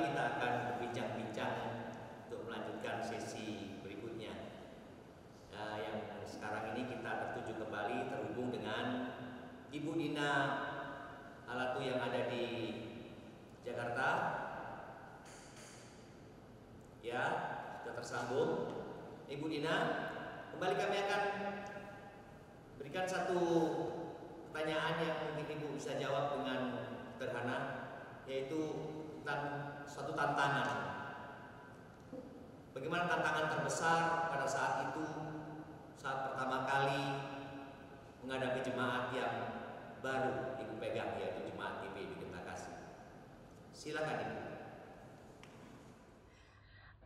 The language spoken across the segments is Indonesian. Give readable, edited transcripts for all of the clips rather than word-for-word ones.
kita akan berbincang-bincang untuk melanjutkan sesi berikutnya. Yang sekarang ini kita tertuju kembali terhubung dengan Ibu Dina Alatu yang ada di Jakarta. Ya, sudah tersambung. Ibu Dina, kembali kami akan berikan satu pertanyaan yang mungkin Ibu bisa jawab dengan sederhana, yaitu tentang suatu tantangan. Bagaimana tantangan terbesar pada saat itu, saat pertama kali menghadapi jemaat yang baru Ibu pegang, yaitu jemaat GPIB Genta Kasih. Silakan Ibu.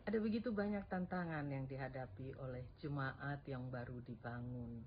Ada begitu banyak tantangan yang dihadapi oleh jemaat yang baru dibangun.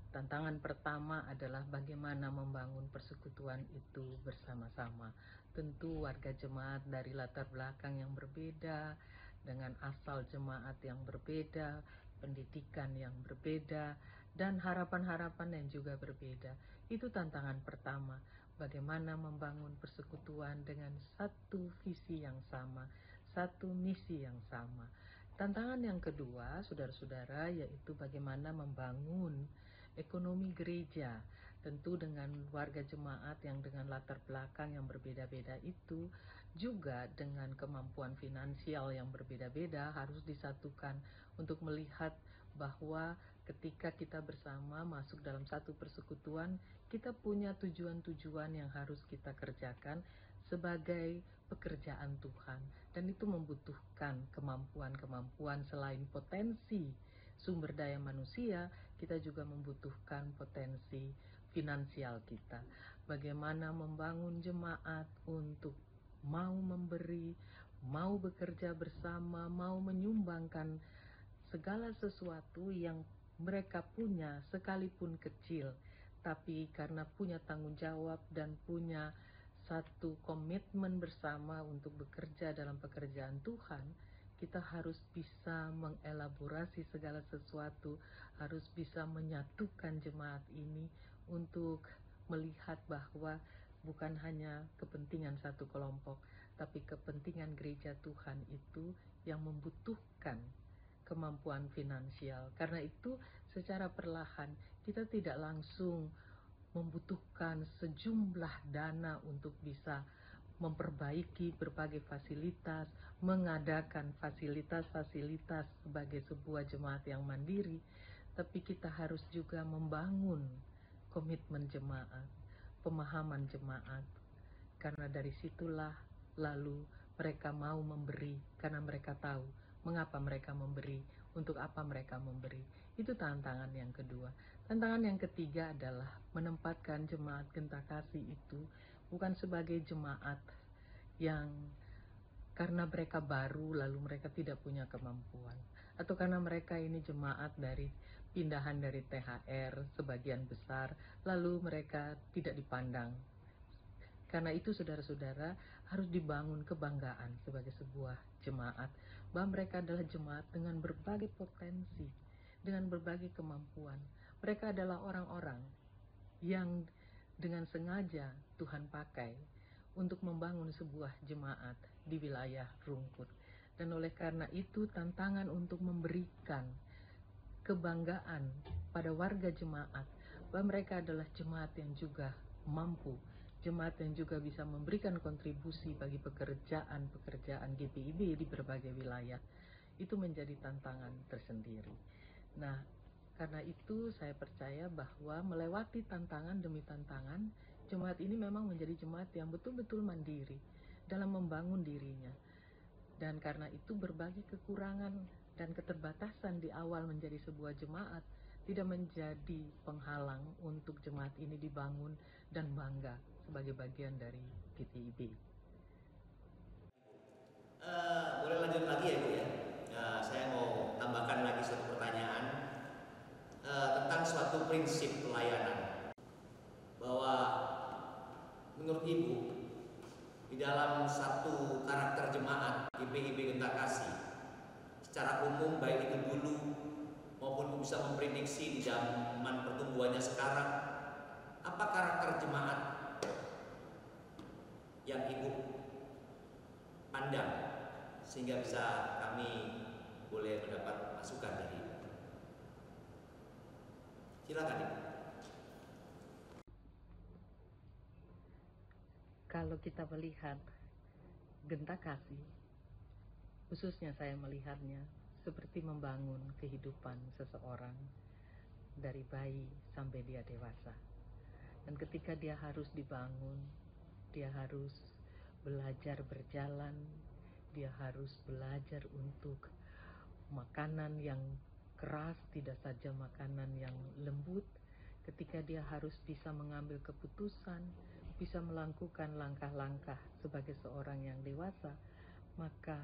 Tantangan pertama adalah bagaimana membangun persekutuan itu bersama-sama. Tentu warga jemaat dari latar belakang yang berbeda, dengan asal jemaat yang berbeda, pendidikan yang berbeda, dan harapan-harapan yang juga berbeda. Itu tantangan pertama, bagaimana membangun persekutuan dengan satu visi yang sama, satu misi yang sama. Tantangan yang kedua, saudara-saudara, yaitu bagaimana membangun ekonomi gereja. Tentu dengan warga jemaat yang dengan latar belakang yang berbeda-beda itu, juga dengan kemampuan finansial yang berbeda-beda harus disatukan untuk melihat bahwa ketika kita bersama masuk dalam satu persekutuan, kita punya tujuan-tujuan yang harus kita kerjakan sebagai pekerjaan Tuhan, dan itu membutuhkan kemampuan-kemampuan. Selain potensi sumber daya manusia, kita juga membutuhkan potensi finansial kita. Bagaimana membangun jemaat untuk mau memberi, mau bekerja bersama, mau menyumbangkan segala sesuatu yang mereka punya sekalipun kecil, tapi karena punya tanggung jawab dan punya satu komitmen bersama untuk bekerja dalam pekerjaan Tuhan, kita harus bisa mengelaborasi segala sesuatu, harus bisa menyatukan jemaat ini untuk melihat bahwa bukan hanya kepentingan satu kelompok, tapi kepentingan gereja Tuhan itu yang membutuhkan kemampuan finansial. Karena itu secara perlahan kita tidak langsung membutuhkan sejumlah dana untuk bisa memperbaiki berbagai fasilitas, mengadakan fasilitas-fasilitas sebagai sebuah jemaat yang mandiri, tapi kita harus juga membangun komitmen jemaat, pemahaman jemaat, karena dari situlah lalu mereka mau memberi, karena mereka tahu mengapa mereka memberi, untuk apa mereka memberi. Itu tantangan yang kedua. Tantangan yang ketiga adalah menempatkan jemaat Genta Kasih itu bukan sebagai jemaat yang karena mereka baru lalu mereka tidak punya kemampuan, atau karena mereka ini jemaat dari pindahan dari THR sebagian besar lalu mereka tidak dipandang. Karena itu saudara-saudara harus dibangun kebanggaan sebagai sebuah jemaat, bahwa mereka adalah jemaat dengan berbagai potensi, dengan berbagai kemampuan. Mereka adalah orang-orang yang dengan sengaja Tuhan pakai untuk membangun sebuah jemaat di wilayah Rungkut. Dan oleh karena itu tantangan untuk memberikan kebanggaan pada warga jemaat bahwa mereka adalah jemaat yang juga mampu, jemaat yang juga bisa memberikan kontribusi bagi pekerjaan-pekerjaan GPIB di berbagai wilayah, itu menjadi tantangan tersendiri. Nah, karena itu saya percaya bahwa melewati tantangan demi tantangan, jemaat ini memang menjadi jemaat yang betul-betul mandiri dalam membangun dirinya. Dan karena itu berbagai kekurangan dan keterbatasan di awal menjadi sebuah jemaat tidak menjadi penghalang untuk jemaat ini dibangun dan bangga sebagai bagian dari GPIB. Boleh lanjut lagi ya Bu ya? Saya mau tambahkan lagi satu pertanyaan tentang suatu prinsip pelayanan, bahwa menurut Ibu di dalam satu karakter jemaat GPIB Genta Kasih secara umum, baik itu dulu maupun bisa memprediksi di zaman pertumbuhannya sekarang, apa karakter jemaat yang Ibu pandang sehingga bisa kami boleh mendapat masukan dari Ibu. Silakan Ibu. Kalau kita melihat Genta Kasih, khususnya saya melihatnya seperti membangun kehidupan seseorang dari bayi sampai dia dewasa. Dan ketika dia harus dibangun, dia harus belajar berjalan, dia harus belajar untuk makanan yang keras, tidak saja makanan yang lembut. Ketika dia harus bisa mengambil keputusan, bisa melakukan langkah-langkah sebagai seorang yang dewasa, maka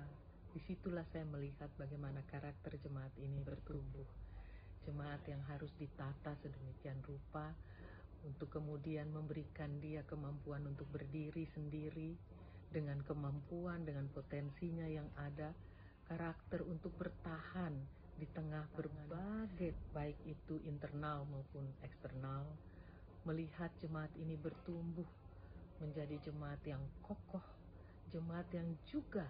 disitulah saya melihat bagaimana karakter jemaat ini bertumbuh. Jemaat yang harus ditata sedemikian rupa untuk kemudian memberikan dia kemampuan untuk berdiri sendiri dengan kemampuan, dengan potensinya yang ada, karakter untuk bertahan di tengah berbagai, baik itu internal maupun eksternal. Melihat jemaat ini bertumbuh menjadi jemaat yang kokoh, jemaat yang juga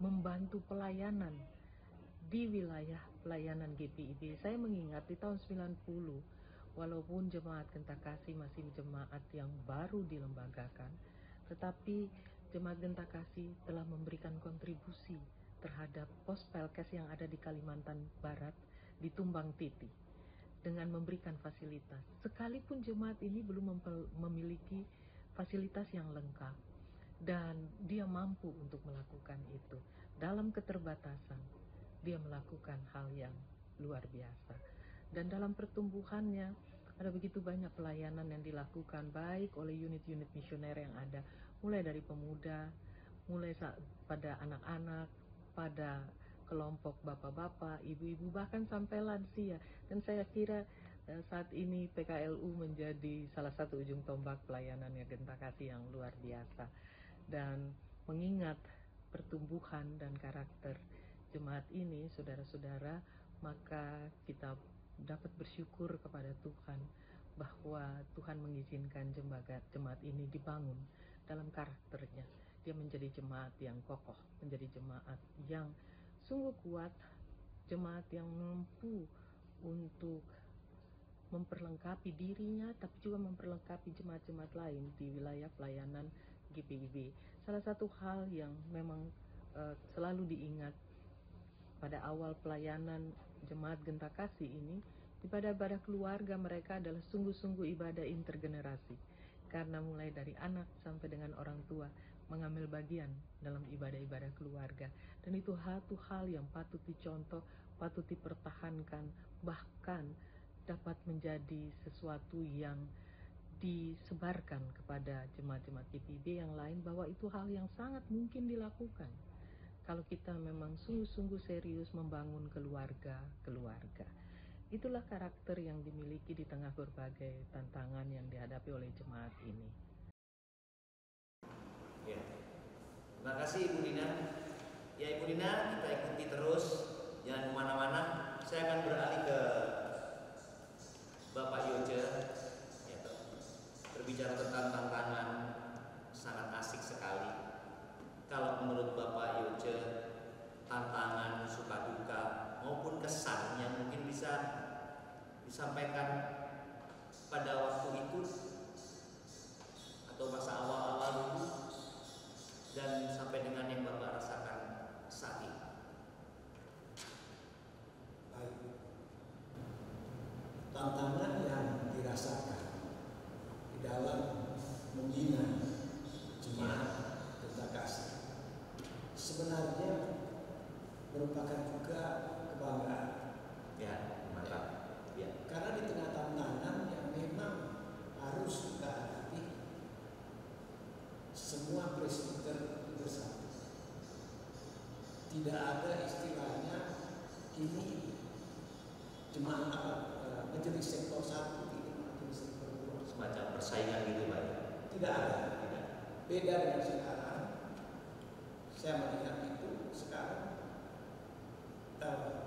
membantu pelayanan di wilayah pelayanan GPIB. Saya mengingat di tahun 90, walaupun jemaat Genta Kasih masih jemaat yang baru dilembagakan, tetapi jemaat Genta Kasih telah memberikan kontribusi terhadap pos Pelkes yang ada di Kalimantan Barat di Tumbang Titi dengan memberikan fasilitas. Sekalipun jemaat ini belum memiliki fasilitas yang lengkap, dan dia mampu untuk melakukan itu. Dalam keterbatasan, dia melakukan hal yang luar biasa. Dan dalam pertumbuhannya, ada begitu banyak pelayanan yang dilakukan, baik oleh unit-unit misioner yang ada, mulai dari pemuda, mulai pada anak-anak, pada kelompok bapak-bapak, ibu-ibu, bahkan sampai lansia. Dan saya kira saat ini PKLU menjadi salah satu ujung tombak pelayanannya Genta Kasih yang luar biasa. Dan mengingat pertumbuhan dan karakter jemaat ini, saudara-saudara, maka kita dapat bersyukur kepada Tuhan bahwa Tuhan mengizinkan jemaat ini dibangun dalam karakternya. Dia menjadi jemaat yang kokoh, menjadi jemaat yang sungguh kuat, jemaat yang mampu untuk memperlengkapi dirinya, tapi juga memperlengkapi jemaat-jemaat lain di wilayah pelayanan GPIB. Salah satu hal yang memang selalu diingat pada awal pelayanan jemaat Genta Kasih ini, ibadah-ibadah keluarga mereka adalah sungguh-sungguh ibadah intergenerasi. Karena mulai dari anak sampai dengan orang tua mengambil bagian dalam ibadah-ibadah keluarga. Dan itu satu hal yang patut dicontoh, patut dipertahankan, bahkan dapat menjadi sesuatu yang disebarkan kepada jemaat-jemaat GPIB yang lain, bahwa itu hal yang sangat mungkin dilakukan kalau kita memang sungguh-sungguh serius membangun keluarga. Itulah karakter yang dimiliki di tengah berbagai tantangan yang dihadapi oleh jemaat ini. Ya. Terima kasih Ibu Dina. Ya Ibu Dina, kita ikuti terus, jangan kemana-mana. Saya akan beralih ke Bapak Yoce, ya, berbicara tentang tantangan sangat asik sekali. Kalau menurut Bapak Yoce, tantangan, suka duka maupun kesan yang mungkin bisa disampaikan pada waktu itu atau masa awal-awal dulu dan sampai dengan yang Bapak rasakan saat ini. Baik. Tantangan yang dirasakan di dalam membina jemaat Genta Kasih sebenarnya merupakan juga kebanggaan. Ya, mantap. Ya. Karena di tengah tantangan yang memang harus kita hadapi, semua presenter bersatu. Tidak ada istilahnya ini jemaat majelis sektor 1, ini majelis sektor 2. Semacam persaingan gitu Pak. Tidak ada. Tidak. Beda dengan sekarang. Saya melihat itu sekarang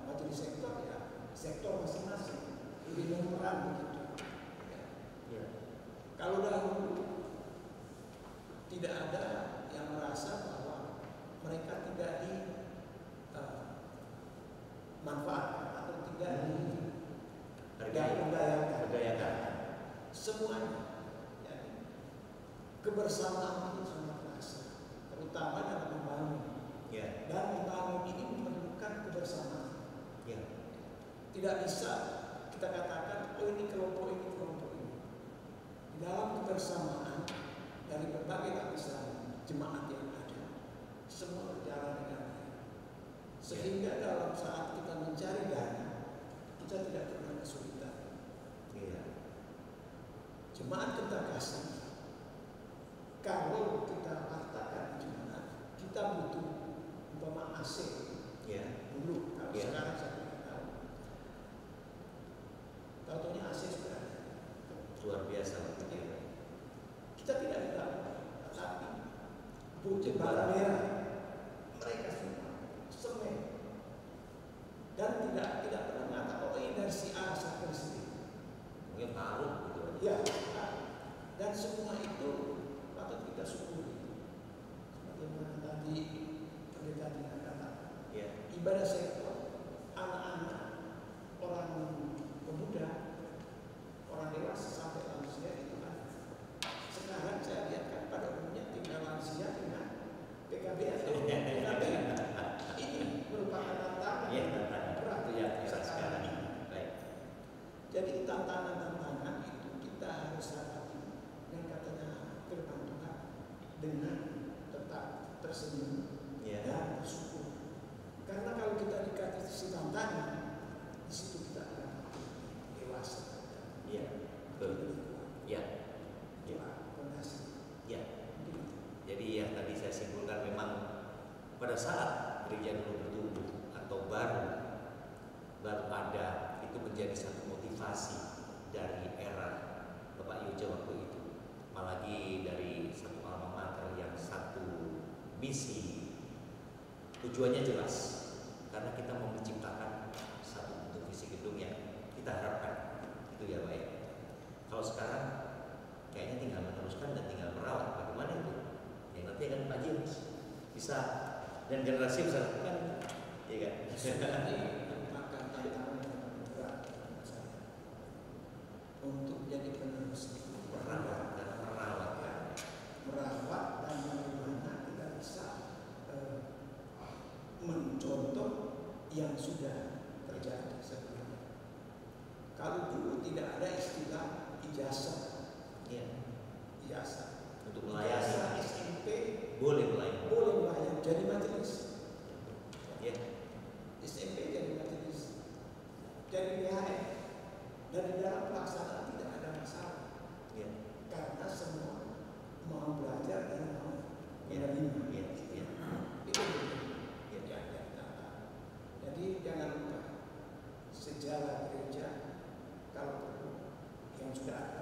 majelis sektor ya sektor masing-masing lebih berperan begitu. Ya. Kalau dahulu tidak ada yang merasa bahwa mereka tidak dimanfaatkan atau tidak berdayakan. Semuanya. Jadi, kebersamaan itu sangat terasa, terutama dalam membangun. Ya. Dan membangun ini memerlukan kebersamaan. Ya. Tidak bisa kita katakan, oh ini kelompok ini, kelompok ini. Di dalam kebersamaan dari berbagai lapisan jemaat yang ada, semua berjalan dengan baik. Sehingga dalam saat kita mencari dana, kita tidak pernah kesulitan. Iya. Jemaat kita kasih, kalau kita hartakan di jemaat, kita butuh umpama AC. Ya. Dulu, kalau Ya. sekarang saya tidak tahu. Tahu-taunya AC sudah ada. Luar biasa. Ya. Kita tidak tahu, tapi butuh bara merah. Mereka semua semen dan tidak pernah mengatakan oh ini dari si A sampai si B. Mungkin taruh gitu aja. Ya, dan semua itu patut kita syukuri. Sebagaimana tadi pendeta Dina katakan, Ya. ibadah sektor, anak-anak, orang pemuda, orang dewasa sampai lansia itu kan. Sekarang saya lihat kan pada umumnya tinggal lansia dengan PKB atau PKB. Ini merupakan tantangan Ya, berat itu yang sekarang ini. Baik. Jadi tantangan-tantangan itu kita harus hadapi yang katanya firman Tuhan dengan tetap tersenyum Ya. dan bersyukur. Karena kalau kita dikasih tantangan, di situ kita akan dewasa. Ya. Betul. Ya. Ya. Fondasi. Ya. Jadi yang tadi saya simpulkan memang pada saat gereja dulu bertumbuh atau baru ada, itu menjadi satu motivasi dari era Bapak Yoja waktu itu, apalagi dari satu alma mater yang satu misi, tujuannya jelas karena kita mau menciptakan satu bentuk visi gedung yang kita harapkan itu ya baik. Kalau sekarang kayaknya tinggal meneruskan dan tinggal merawat, bagaimana itu? Yang nanti akan Pak James bisa dan generasi bisa lakukan, ya kan? Ini merupakan tantangan yang paling berat menurut saya untuk jadi penerus itu Merawat dan merawat. merawat dan bagaimana kita bisa mencontoh yang sudah terjadi sebelumnya. Kalau dulu tidak ada istilah ijazah, Ya. ijazah Untuk melayani SMP boleh melayani. boleh melayani jadi majelis, Ya. SMP jadi majelis, jadi BHM, dan di dalam pelaksanaan tidak ada masalah Ya. karena semua mau belajar dan mau Ya. menerima. Ya. Ya. Itu yang jadi jangan lupa sejarah gereja kalau perlu yang sudah ada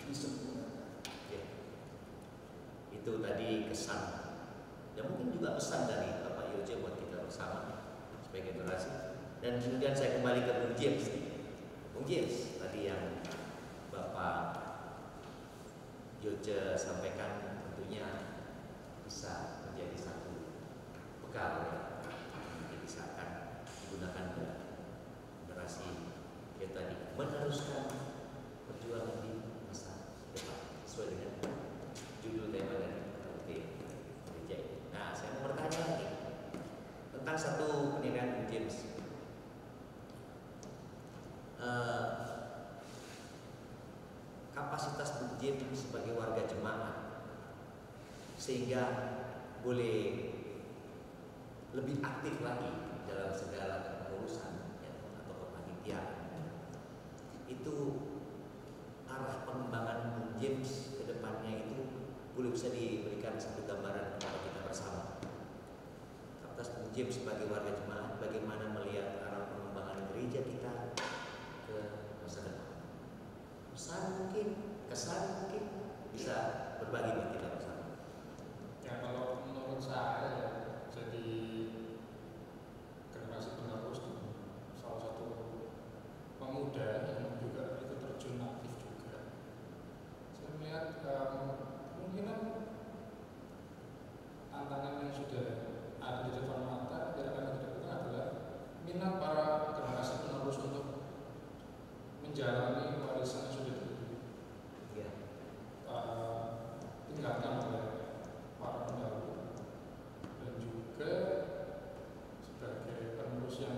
disempurnakan. Ya. Itu tadi kesan dan mungkin juga pesan dari Bapak Yoja buat kita bersama sebagai generasi. Dan kemudian saya kembali ke Bung James. Bung James tadi yang Bapak Yoja sampaikan tentunya bisa menjadi satu bekal ya, yang bisa akan digunakan ke generasi yang tadi meneruskan perjuangan di masa depan sesuai dengan judul tema dari gereja ini. Nah, saya mau bertanya lagi tentang satu penilaian Bung James. Kapasitas Bung James sebagai warga jemaat sehingga boleh lebih aktif lagi dalam segala kepengurusan ya, atau kepanitiaan. Itu arah pengembangan Bung James ke depannya itu boleh bisa diberikan satu gambaran kepada kita bersama. Atas Bung James sebagai warga jemaat, bagaimana melihat arah pengembangan gereja kita ke masa depan? Pesan mungkin, kesan mungkin bisa berbagi buat kita bersama. Ya kalau menurut saya ya, jadi generasi penerus salah satu pemuda yang juga itu terjun aktif juga. Saya melihat kemungkinan tantangan yang sudah minat para generasi penerus untuk menjalani warisan yang sudah Ya. tinggalkan oleh para pendahulu, dan juga sebagai penerus yang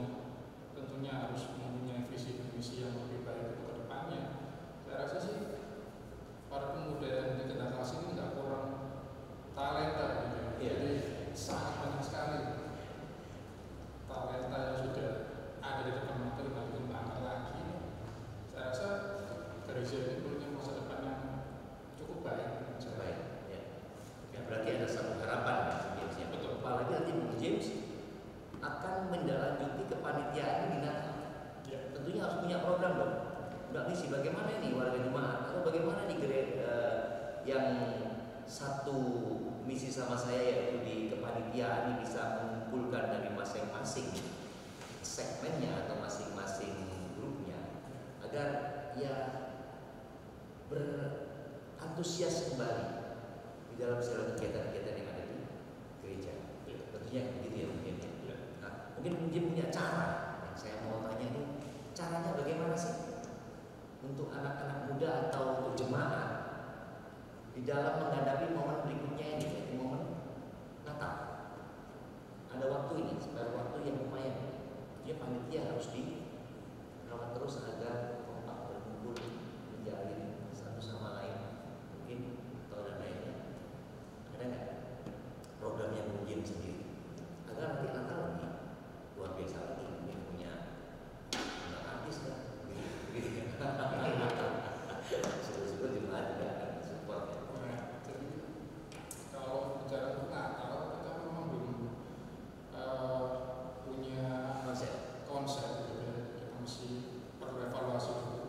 tentunya harus mempunyai visi dan misi yang lebih baik untuk kedepannya. Saya rasa sih para pemuda yang di generasi ini nggak kurang talenta gitu. Iya. Jadi sangat banyak sekali talenta yang sudah ada di depan mata, tinggal dikembangkan lagi. Saya rasa gereja ini punya masa depan yang cukup baik. Baik, ya. Ya, berarti ada satu harapan ya, James ya. Betul. Apalagi nanti Bung James akan menindaklanjuti kepanitiaan di Natal. Ya. Tentunya harus punya program dong. Mbak Nisi, bagaimana ini warga jemaat atau bagaimana di yang satu misi sama saya yaitu di kepanitiaan ini bisa mengumpulkan dari masing-masing segmennya atau masing-masing grupnya agar ya berantusias kembali di dalam segala kegiatan-kegiatan yang ada di gereja. Ya. Tentunya begitu ya mungkin ya. Ya. Nah, mungkin punya cara yang saya mau tanya ini, caranya bagaimana sih untuk anak-anak muda atau untuk jemaat di dalam menghadapi momen berikutnya ini, yaitu momen Natal. Ada waktu ini, sebenarnya waktu yang lumayan. Jadi panitia harus dirawat terus agar kompak berkumpul, menjalin satu sama lain. Mungkin atau dan lainnya. Ada nggak program yang mungkin sendiri agar nanti Natal ini luar biasa lagi, mungkin punya artis kan? Gitu. Sebut-sebut jemaat juga akan support ya. Nah, jadi kalau bicara untuk Natal, kita memang belum punya konsep gitu ya. Kita masih perlu evaluasi dulu.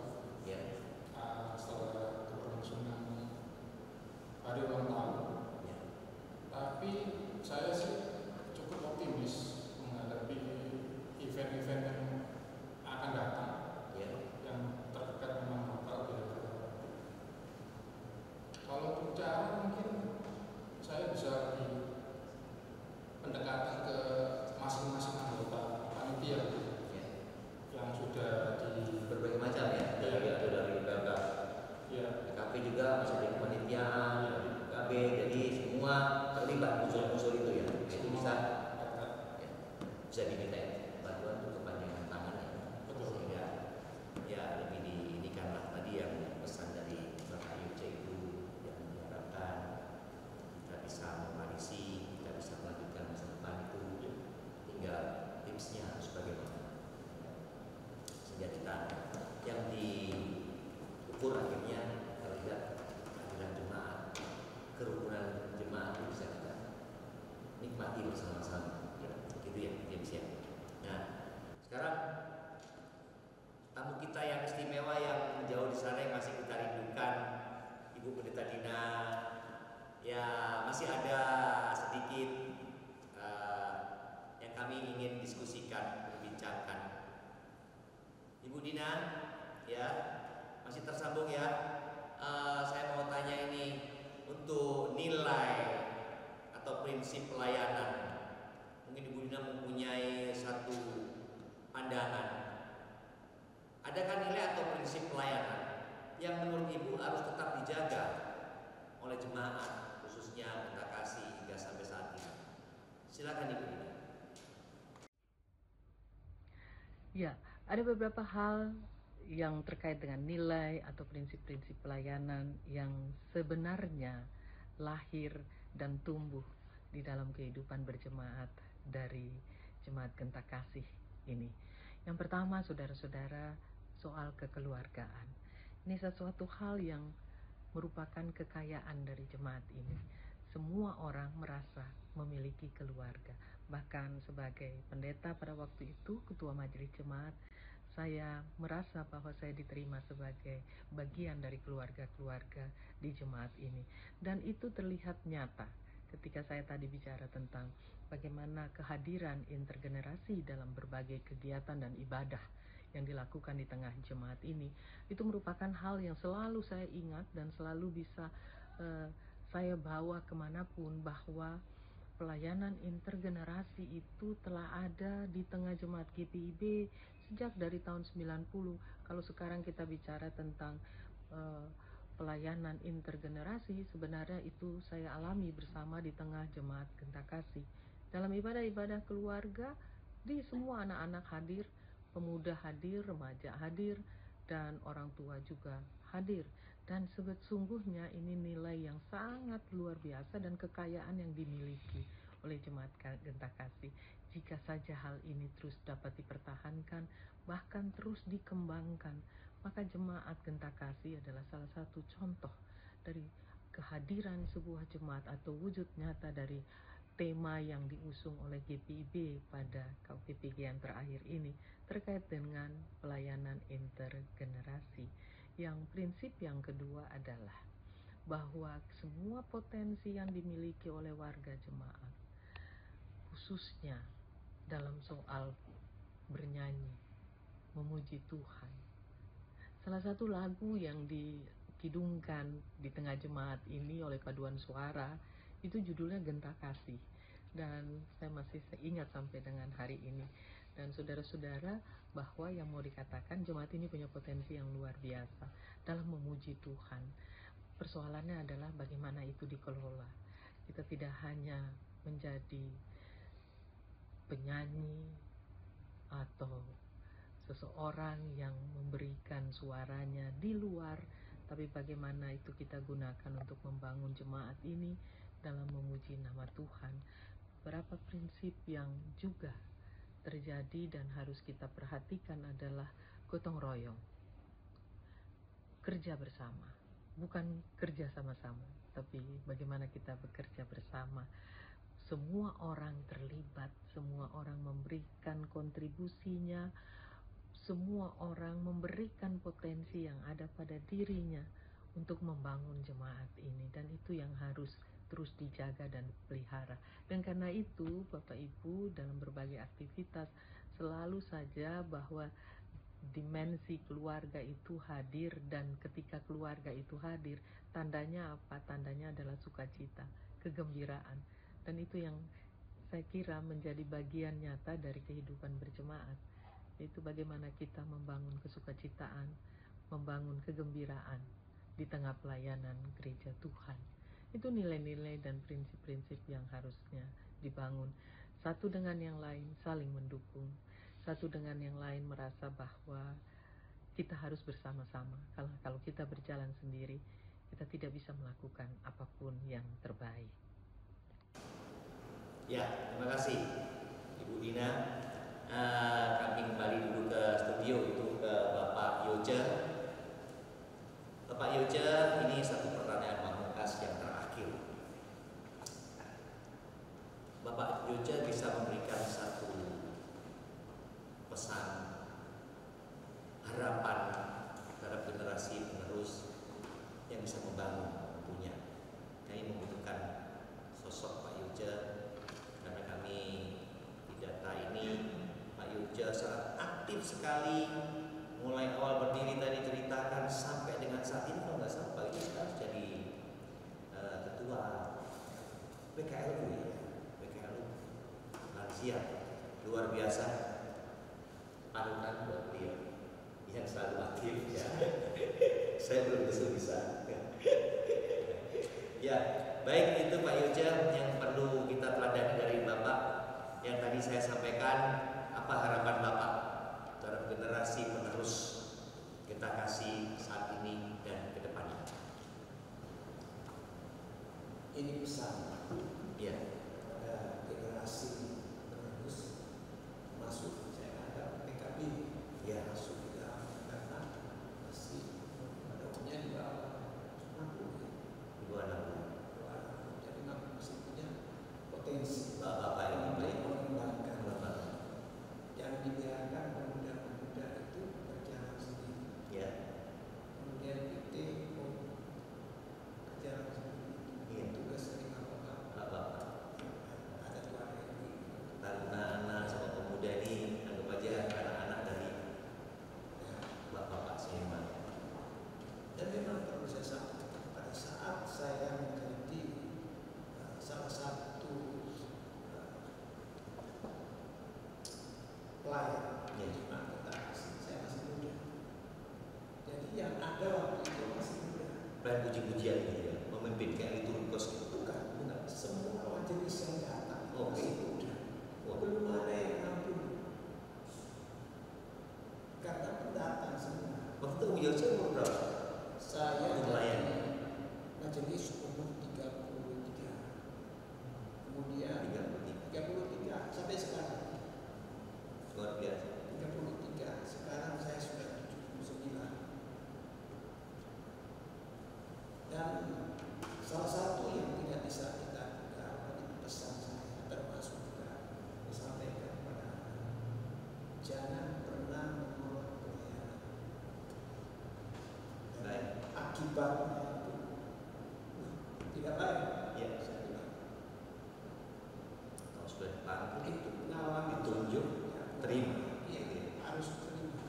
Ya. Setelah keberlangsungan hari ulang tahun. Ya. Tapi saya sih cukup optimis menghadapi event-event yang akan datang, Ya. yang terdekat memang Natal di hari ulang tahun. Kalau untuk cara mungkin saya bisa lebih pendekatan ke masing-masing anggota panitia Ya. yang sudah di Berbagai macam ya. Dari ada dari PLK, ya PKP juga masih dari kepanitiaan, dari PKB, jadi semua terlibat unsur-unsur itu ya. Itu bisa ya, bisa diminta bantuan untuk kepanjangan tangan ya. Betul. Sehingga ya lebih diinikanlah tadi yang pesan dari Bapak IUC itu yang diharapkan kita bisa mewarisi, kita bisa melanjutkan masa depan itu. Tinggal tipsnya harus bagaimana sehingga kita yang diukur akhirnya terlihat kehadiran jemaat, kerukunan jemaat itu bisa kita nikmati bersama-sama ya, gitu ya James ya. Nah sekarang tamu kita yang istimewa yang jauh di sana yang masih kita rindukan, Ibu Pendeta Dina, ya masih ada sedikit yang kami ingin diskusikan, berbincangkan. Ibu Dina, ya masih tersambung ya. Saya mau tanya ini untuk nilai atau prinsip pelayanan. Mungkin Ibu Dina mempunyai satu pandangan. Adakah nilai atau prinsip pelayanan yang menurut Ibu harus tetap dijaga oleh jemaat, khususnya Benta Kasih hingga sampai saat ini? Silakan Ibu Dina. Ya, ada beberapa hal yang terkait dengan nilai atau prinsip-prinsip pelayanan yang sebenarnya lahir dan tumbuh di dalam kehidupan berjemaat dari Jemaat Genta Kasih ini. Yang pertama, saudara-saudara, soal kekeluargaan. Ini sesuatu hal yang merupakan kekayaan dari jemaat ini. Semua orang merasa memiliki keluarga. Bahkan sebagai pendeta pada waktu itu, ketua majelis jemaat, saya merasa bahwa saya diterima sebagai bagian dari keluarga-keluarga di jemaat ini. Dan itu terlihat nyata ketika saya tadi bicara tentang bagaimana kehadiran intergenerasi dalam berbagai kegiatan dan ibadah yang dilakukan di tengah jemaat ini. Itu merupakan hal yang selalu saya ingat dan selalu bisa saya bawa kemanapun, bahwa pelayanan intergenerasi itu telah ada di tengah jemaat GPIB sejak dari tahun 90. Kalau sekarang kita bicara tentang pelayanan intergenerasi, sebenarnya itu saya alami bersama di tengah jemaat Genta Kasih. Dalam ibadah-ibadah keluarga, di semua anak-anak hadir, pemuda hadir, remaja hadir, dan orang tua juga hadir. Dan sesungguhnya ini nilai yang sangat luar biasa dan kekayaan yang dimiliki oleh jemaat Genta Kasih. Jika saja hal ini terus dapat dipertahankan, bahkan terus dikembangkan, maka jemaat Genta Kasih adalah salah satu contoh dari kehadiran sebuah jemaat atau wujud nyata dari tema yang diusung oleh GPIB pada KPPG yang terakhir ini terkait dengan pelayanan intergenerasi. Yang prinsip yang kedua adalah bahwa semua potensi yang dimiliki oleh warga jemaat, khususnya dalam soal bernyanyi, memuji Tuhan. Salah satu lagu yang dikidungkan di tengah jemaat ini oleh paduan suara itu judulnya Genta Kasih, dan saya masih ingat sampai dengan hari ini. Dan saudara-saudara, bahwa yang mau dikatakan jemaat ini punya potensi yang luar biasa dalam memuji Tuhan. Persoalannya adalah bagaimana itu dikelola. Kita tidak hanya menjadi penyanyi atau seseorang yang memberikan suaranya di luar, tapi bagaimana itu kita gunakan untuk membangun jemaat ini dalam memuji nama Tuhan. Beberapa prinsip yang juga terjadi dan harus kita perhatikan adalah gotong royong, kerja bersama, bukan kerja sama-sama, tapi bagaimana kita bekerja bersama. Semua orang terlibat, semua orang memberikan kontribusinya, semua orang memberikan potensi yang ada pada dirinya untuk membangun jemaat ini, dan itu yang harus terus dijaga dan dipelihara. Dan karena itu Bapak Ibu dalam berbagai aktivitas selalu saja bahwa dimensi keluarga itu hadir, dan ketika keluarga itu hadir, tandanya apa? Tandanya adalah sukacita, kegembiraan, dan itu yang saya kira menjadi bagian nyata dari kehidupan berjemaat, yaitu bagaimana kita membangun kesukacitaan, membangun kegembiraan di tengah pelayanan gereja Tuhan. Itu nilai-nilai dan prinsip-prinsip yang harusnya dibangun. Satu dengan yang lain saling mendukung, satu dengan yang lain merasa bahwa kita harus bersama-sama. Kalau kita berjalan sendiri, kita tidak bisa melakukan apapun yang terbaik. Ya, terima kasih Ibu Dina. Kami kembali dulu ke studio itu ke Bapak Yoce. Bapak Yoce, ini satu pertanyaan pamungkas yang terakhir. Bapak Yoce bisa memberikan satu pesan harapan terhadap generasi penerus yang bisa membangun tentunya. Kami membutuhkan sosok Pak Yoce, karena kami di data ini Pak Yoce sangat aktif sekali, mulai awal berdiri tadi ceritakan sampai dengan saat ini. Kalau nggak salah Pak Yoce sekarang jadi ketua BKLU ya, BKLU lansia, luar biasa, panutan buat beliau yang selalu aktif ya. Saya belum bisa. Ya, baik, itu Pak Yoce yang perlu kita teladani dari Bapak. Yang tadi saya sampaikan, apa harapan Bapak terhadap generasi penerus Genta Kasih saat ini dan ke depannya? Ini pesan Ya, pada generasi penerus, masuk saya ada PKB ya, masuk di dalam, karena masih pada umumnya di bawah 60 ya. Ibu anak Jadi masih punya potensi Bapak ini untuk baik. mengembangkan. Bapak. Jangan dibiarkan pemuda-pemuda itu berjalan sendiri. Ya, Kemudian PT berjalan sendiri. Iya. Tugas dari bapak-bapak Bapak. ada 2 hari pelayan. Ya. Jemaat tentang kasih. Saya masih muda. Jadi yang ada waktu itu masih muda. Pelayan puji-pujian gitu ya, memimpin kayak liturgos gitu. Bukan. Semua majelis yang datang Oke. masih muda. Oh. Belum ada yang ampun. Karena pendatang semua. Waktu itu umur saya umur berapa? Saya Untuk melayani. majelis umur 33. Kemudian 33 sampai sekarang. Luar biasa. 33. Sekarang saya sudah 79. Dan salah satu yang tidak bisa kita tinggalkan itu pesan saya, termasuk juga disampaikan kepada jangan pernah menolak pelayanan. Baik. Akibatnya itu tidak baik. Ya. Saya bilang Kalau sudah dipanggil, itu pengalaman ditunjuk, ya, terima. ya, harus terima.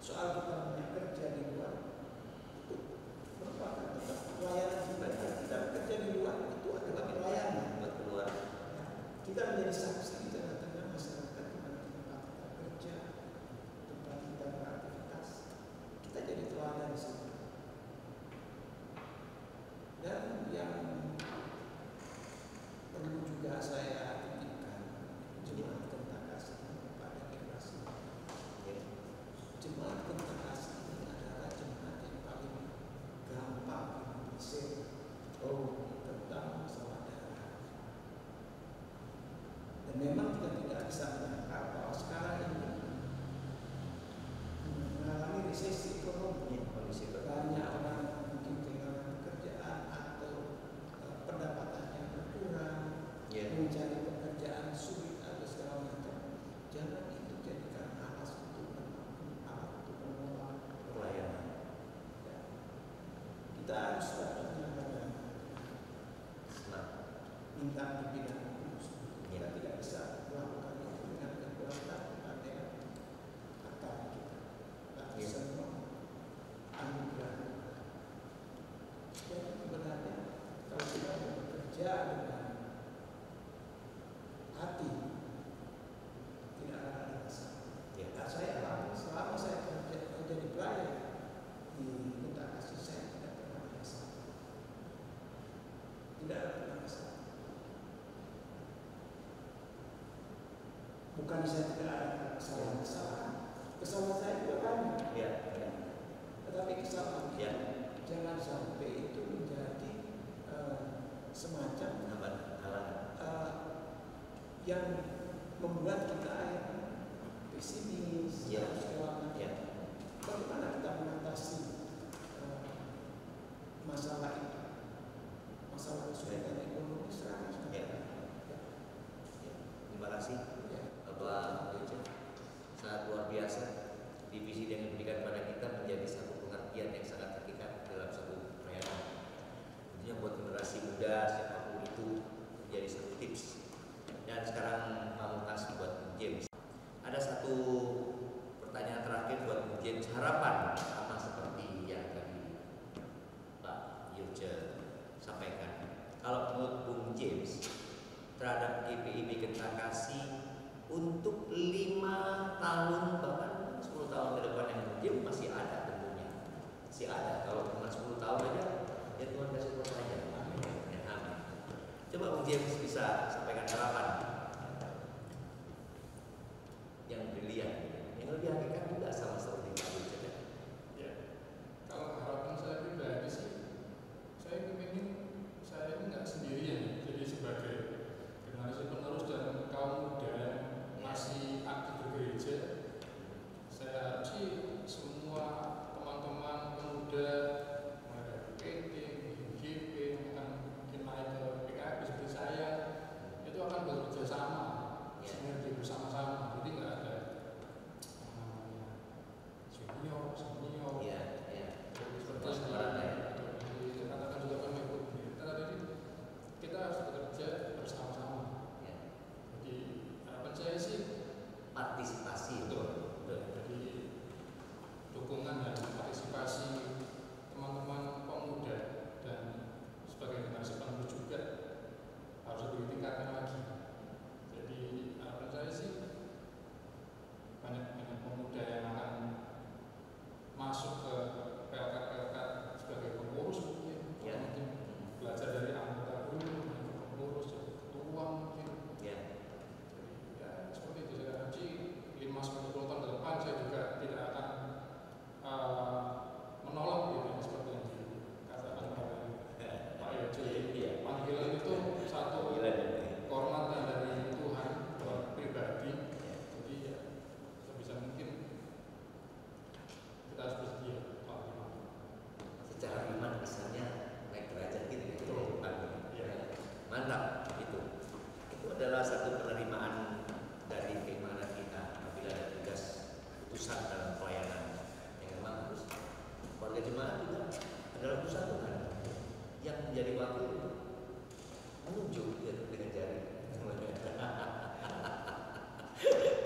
Soal kita bekerja di luar itu merupakan tetap pelayanan juga. Kita bekerja di luar itu adalah pelayanan. Buat keluar. Ya, kita menjadi saksi di tengah-tengah masyarakat di mana tempat kita kerja, tempat kita beraktivitas. Kita jadi teladan di situ. Dan yang perlu juga saya titipkan jemaat tentang kasih kepada generasi Ya. jemaat tentang kasih ini adalah jemaat yang paling gampang dimobilisir tentang masalah darah. Dan memang kita tidak bisa menyangka bahwa sekarang ini mengalami resesi ekonomi. Kondisi Banyak orang mungkin kehilangan pekerjaan atau pendapatannya berkurang, Ya. mencari pekerjaan sulit atau segala macam. Jangan itu jadikan alas untuk menolak pelayanan. ya. Kita harus benar-benar Senang. minta pimpinan kudus. Ya. Kita tidak bisa melakukan itu dengan kekuatan kepada akal kita. Tapi Ya. semua anugerah. Dan sebenarnya kalau kita bekerja dengan hati, tidak akan ada masalah. Ya. Nah, saya alami selama saya kerja menjadi pelayan di Minta Kasih, saya tidak pernah ada masalah. Tidak ada pernah masalah. Bukan saya tidak ada kesalahan-kesalahan. Kesalahan saya juga banyak. Ya. Ya. Tetapi kesalahan Ya. jangan sampai itu menjadi semacam Halangan. yang membuat kita pesimis, Ya. segala macam. Ya. Bagaimana kita mengatasi masalah itu? Masalah kesulitan ekonomi sekarang. Ya. Ya. Terima kasih Ya. Bapak Doce. Sangat luar biasa. Divisi yang diberikan pada kita menjadi satu pengertian yang sangat hakikat dalam satu pelayanan. Tentunya buat generasi muda siapapun itu menjadi satu tips. Dan sekarang Pak Mutasi buat James. Ada satu pertanyaan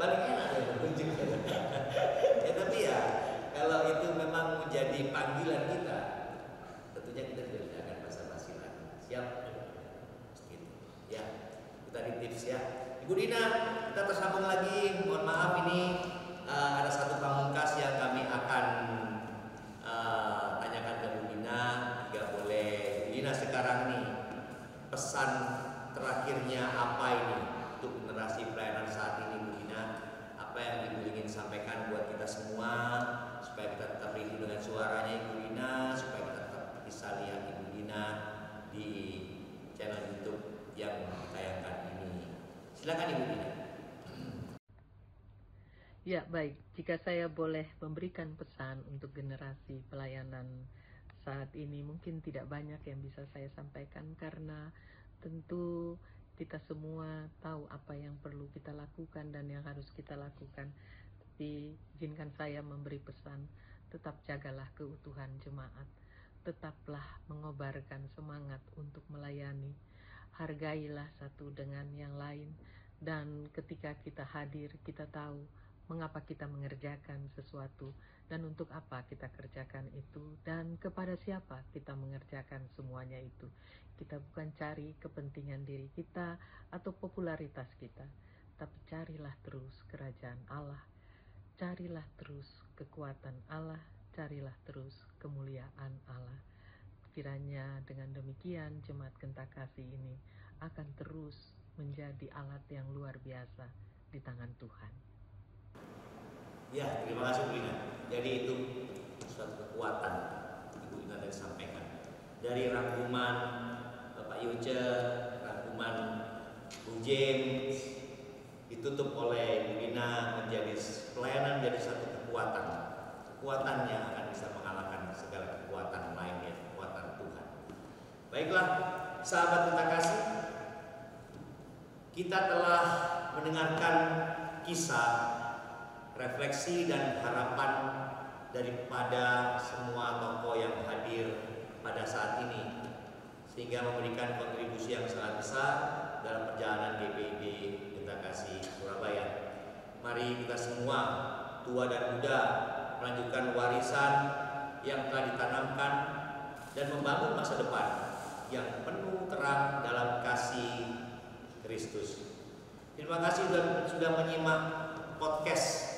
paling enak ya berkunjung. Ya tapi ya kalau itu memang menjadi panggilan kita, tentunya kita tidak akan basa-basi lagi. Siap? Gitu. Ya, kita di tips ya. Ibu Dina, kita tersambung lagi. Mohon maaf ini ada satu pamungkas yang kami akan tanyakan ke Bu Dina. Jika boleh, Bu Dina sekarang nih pesan terakhirnya apa ini untuk generasi pelayanan saat ini, Bu Dina? Apa yang Ibu ingin sampaikan buat kita semua supaya kita tetap rindu dengan suaranya Ibu Dina, supaya kita tetap bisa lihat Ibu Dina di channel YouTube yang ditayangkan ini. Silakan Ibu Dina. Ya, baik. Jika saya boleh memberikan pesan untuk generasi pelayanan saat ini, mungkin tidak banyak yang bisa saya sampaikan karena tentu kita semua tahu apa yang perlu kita lakukan dan yang harus kita lakukan. Tapi izinkan saya memberi pesan, tetap jagalah keutuhan jemaat. Tetaplah mengobarkan semangat untuk melayani. Hargailah satu dengan yang lain. Dan ketika kita hadir, kita tahu mengapa kita mengerjakan sesuatu dan untuk apa kita kerjakan itu dan kepada siapa kita mengerjakan semuanya itu. Kita bukan cari kepentingan diri kita atau popularitas kita, tapi carilah terus kerajaan Allah, carilah terus kekuatan Allah, carilah terus kemuliaan Allah. Kiranya dengan demikian jemaat Genta Kasih ini akan terus menjadi alat yang luar biasa di tangan Tuhan. Ya, terima kasih Bu Dina. Jadi itu suatu kekuatan Ibu Dina tadi sampaikan. Dari rangkuman Bapak Yoce, rangkuman Bung James, ditutup oleh Bu Dina menjadi pelayanan menjadi satu kekuatan. Kekuatan yang akan bisa mengalahkan segala kekuatan lainnya, kekuatan Tuhan. Baiklah, sahabat Genta Kasih, kita telah mendengarkan kisah, refleksi dan harapan daripada semua tokoh yang hadir pada saat ini, sehingga memberikan kontribusi yang sangat besar dalam perjalanan GPIB Genta Kasih Surabaya. Mari kita semua, tua dan muda, melanjutkan warisan yang telah ditanamkan dan membangun masa depan yang penuh terang dalam kasih Kristus. Terima kasih sudah menyimak podcast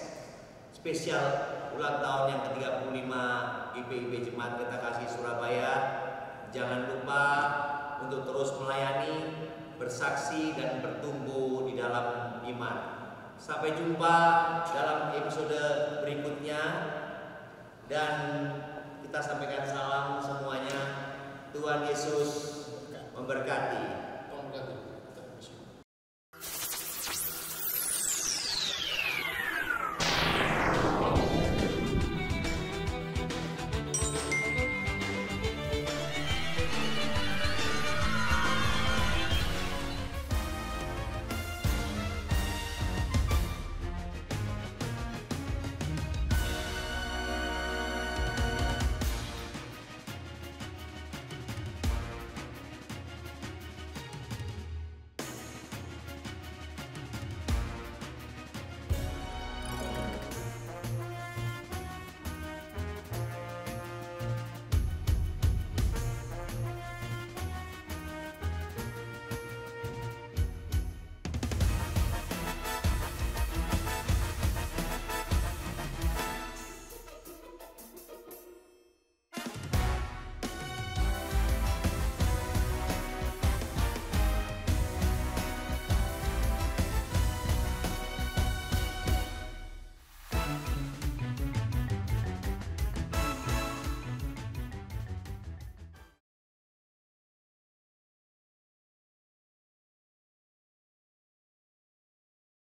spesial ulang tahun yang ke-35 GPIB Jemaat Genta Kasih Surabaya. Jangan lupa untuk terus melayani, bersaksi dan bertumbuh di dalam iman. Sampai jumpa dalam episode berikutnya dan kita sampaikan salam semuanya. Tuhan Yesus memberkati.